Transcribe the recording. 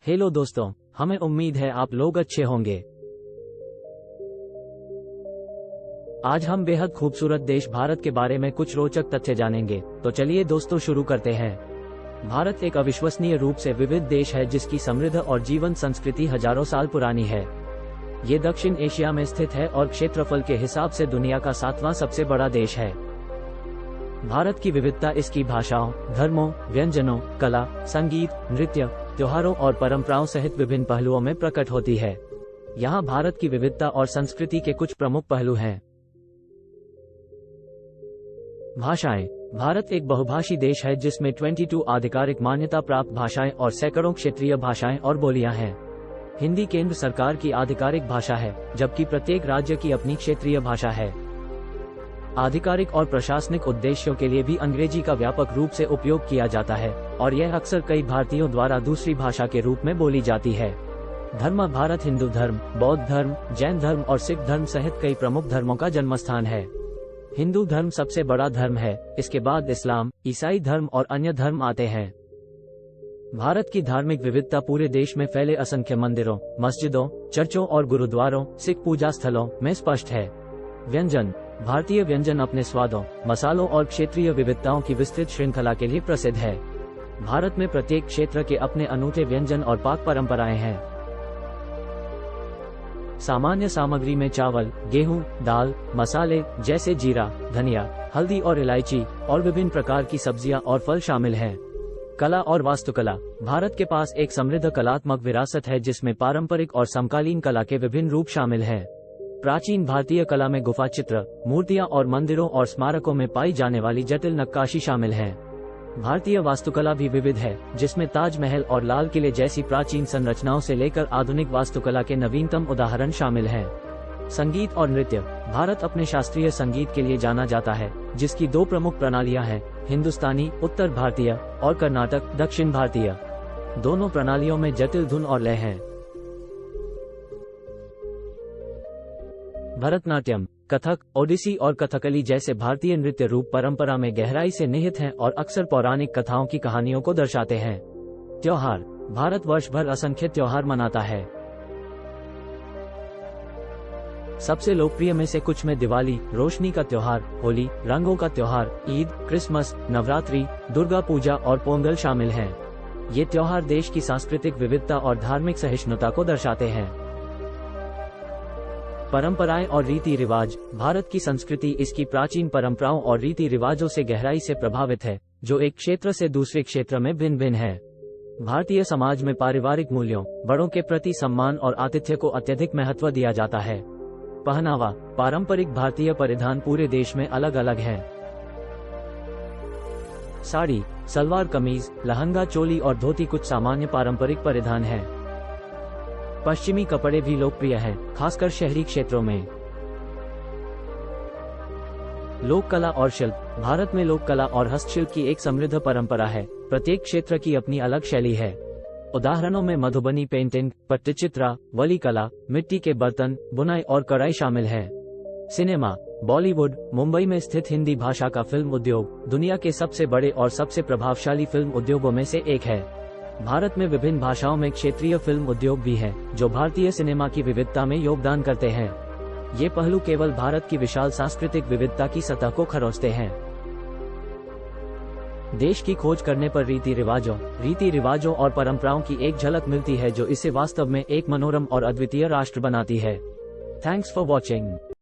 Hello दोस्तों, हमें उम्मीद है आप लोग अच्छे होंगे। आज हम बेहद खूबसूरत देश भारत के बारे में कुछ रोचक तथ्य जानेंगे। तो चलिए दोस्तों शुरू करते हैं। भारत एक अविश्वसनीय रूप से विविध देश है जिसकी समृद्ध और जीवंत संस्कृति हजारों साल पुरानी है। ये दक्षिण एशिया में स्थित है और क्षेत्रफल के हिसाब से दुनिया का 7वां सबसे बड़ा देश है। भारत की विविधता इसकी भाषाओं, धर्मों, व्यंजनों, कला, संगीत, नृत्य, त्योहारों और परंपराओं सहित विभिन्न पहलुओं में प्रकट होती है। यहाँ भारत की विविधता और संस्कृति के कुछ प्रमुख पहलू हैं। भाषाएं। भारत एक बहुभाषी देश है जिसमें 22 आधिकारिक मान्यता प्राप्त भाषाएं और सैकड़ों क्षेत्रीय भाषाएं और बोलियां हैं। हिंदी केंद्र सरकार की आधिकारिक भाषा है, जबकि प्रत्येक राज्य की अपनी क्षेत्रीय भाषा है। आधिकारिक और प्रशासनिक उद्देश्यों के लिए भी अंग्रेजी का व्यापक रूप से उपयोग किया जाता है और यह अक्सर कई भारतीयों द्वारा दूसरी भाषा के रूप में बोली जाती है। धर्म। भारत हिंदू धर्म, बौद्ध धर्म, जैन धर्म और सिख धर्म सहित कई प्रमुख धर्मों का जन्मस्थान है। हिंदू धर्म सबसे बड़ा धर्म है, इसके बाद इस्लाम, ईसाई धर्म और अन्य धर्म आते हैं। भारत की धार्मिक विविधता पूरे देश में फैले असंख्य मंदिरों, मस्जिदों, चर्चों और गुरुद्वारों, सिख पूजा स्थलों में स्पष्ट है। व्यंजन। भारतीय व्यंजन अपने स्वादों, मसालों और क्षेत्रीय विविधताओं की विस्तृत श्रृंखला के लिए प्रसिद्ध है। भारत में प्रत्येक क्षेत्र के अपने अनूठे व्यंजन और पाक परंपराएं हैं। सामान्य सामग्री में चावल, गेहूं, दाल, मसाले जैसे जीरा, धनिया, हल्दी और इलायची और विभिन्न प्रकार की सब्जियां और फल शामिल हैं। कला और वास्तुकला। भारत के पास एक समृद्ध कलात्मक विरासत है जिसमें पारंपरिक और समकालीन कला के विभिन्न रूप शामिल हैं। प्राचीन भारतीय कला में गुफा चित्र, मूर्तियां और मंदिरों और स्मारकों में पाई जाने वाली जटिल नक्काशी शामिल है। भारतीय वास्तुकला भी विविध है, जिसमें ताजमहल और लाल किले जैसी प्राचीन संरचनाओं से लेकर आधुनिक वास्तुकला के नवीनतम उदाहरण शामिल हैं। संगीत और नृत्य। भारत अपने शास्त्रीय संगीत के लिए जाना जाता है, जिसकी दो प्रमुख प्रणालियां हैं, हिंदुस्तानी उत्तर भारतीय और कर्नाटक दक्षिण भारतीय। दोनों प्रणालियों में जटिल धुन और लय हैं। भरतनाट्यम, कथक, ओडिसी और कथकली जैसे भारतीय नृत्य रूप परंपरा में गहराई से निहित हैं और अक्सर पौराणिक कथाओं की कहानियों को दर्शाते हैं। त्योहार। भारत वर्ष भर असंख्य त्योहार मनाता है। सबसे लोकप्रिय में से कुछ में दिवाली, रोशनी का त्योहार, होली, रंगों का त्योहार, ईद, क्रिसमस, नवरात्रि, दुर्गा पूजा और पोंगल शामिल हैं। ये त्योहार देश की सांस्कृतिक विविधता और धार्मिक सहिष्णुता को दर्शाते हैं। परंपराएं और रीति रिवाज। भारत की संस्कृति इसकी प्राचीन परंपराओं और रीति रिवाजों से गहराई से प्रभावित है, जो एक क्षेत्र से दूसरे क्षेत्र में भिन्न भिन्न है। भारतीय समाज में पारिवारिक मूल्यों, बड़ों के प्रति सम्मान और आतिथ्य को अत्यधिक महत्व दिया जाता है। पहनावा। पारंपरिक भारतीय परिधान पूरे देश में अलग अलग हैं। साड़ी, सलवार कमीज, लहंगा, चोली और धोती कुछ सामान्य पारंपरिक परिधान हैं। पश्चिमी कपड़े भी लोकप्रिय हैं, खासकर शहरी क्षेत्रों में। लोक कला और शिल्प। भारत में लोक कला और हस्तशिल्प की एक समृद्ध परंपरा है। प्रत्येक क्षेत्र की अपनी अलग शैली है। उदाहरणों में मधुबनी पेंटिंग, पट्टचित्रा, वली कला, मिट्टी के बर्तन, बुनाई और कढ़ाई शामिल है। सिनेमा। बॉलीवुड, मुंबई में स्थित हिंदी भाषा का फिल्म उद्योग दुनिया के सबसे बड़े और सबसे प्रभावशाली फिल्म उद्योगों में से एक है। भारत में विभिन्न भाषाओं में क्षेत्रीय फिल्म उद्योग भी हैं, जो भारतीय सिनेमा की विविधता में योगदान करते हैं। ये पहलू केवल भारत की विशाल सांस्कृतिक विविधता की सतह को खरोंचते हैं। देश की खोज करने पर रीति रिवाजों और परंपराओं की एक झलक मिलती है, जो इसे वास्तव में एक मनोरम और अद्वितीय राष्ट्र बनाती है। Thanks for watching.